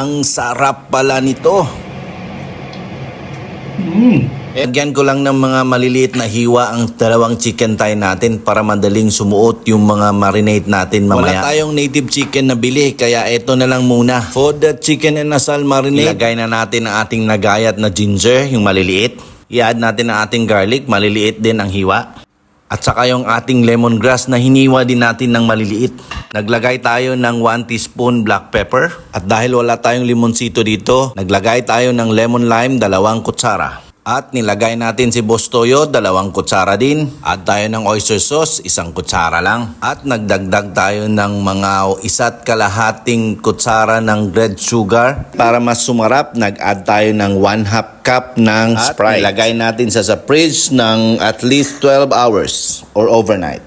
Ang sarap pala nito. Lagyan ko lang ng mga maliliit na hiwa ang dalawang chicken thigh natin para madaling sumuot yung mga marinate natin mamaya. Wala tayong native chicken na bili kaya ito na lang muna. For the chicken and asal marinade, ilagay na natin ang ating nagayat na ginger, yung maliliit. I-add natin ang ating garlic, maliliit din ang hiwa. At saka yung ating lemongrass na hiniwa din natin ng maliliit. Naglagay tayo ng 1 teaspoon black pepper. At dahil wala tayong limonsito dito, naglagay tayo ng lemon lime 2 kutsara. At nilagay natin si Boss Toyo, 2 kutsara din. Add tayo ng oyster sauce, 1 kutsara lang. At nagdagdag tayo ng mga 1.5 kutsara ng red sugar. Para mas sumarap, nag-add tayo ng 1/2 cup ng Sprite. At nilagay natin sa fridge ng at least 12 hours or overnight.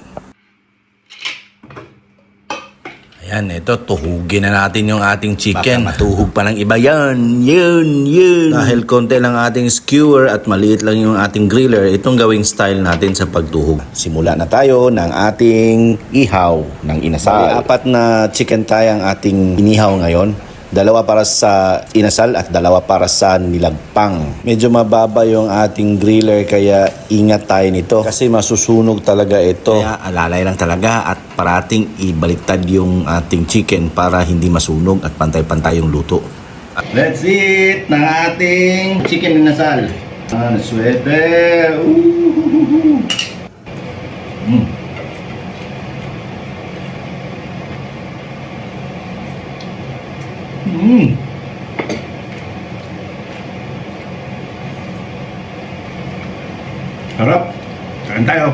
Ayan, ito, tuhugin na natin yung ating chicken. Baka matuhog pa ng iba yan. Yun. Dahil konti lang ating skewer at maliit lang yung ating griller, itong gawing style natin sa pagtuhog. Simula na tayo ng ating ihaw ng inasal. 4 na chicken thigh ang ating inihaw ngayon. 2 para sa inasal at 2 para sa nilagpang. Medyo mababa yung ating griller kaya ingat tayo nito kasi masusunog talaga ito. Kaya alalay lang talaga at parating ibaliktad yung ating chicken para hindi masunog at pantay-pantay yung luto. Let's eat ng ating chicken inasal. Swerte! Harap. Kain tayo.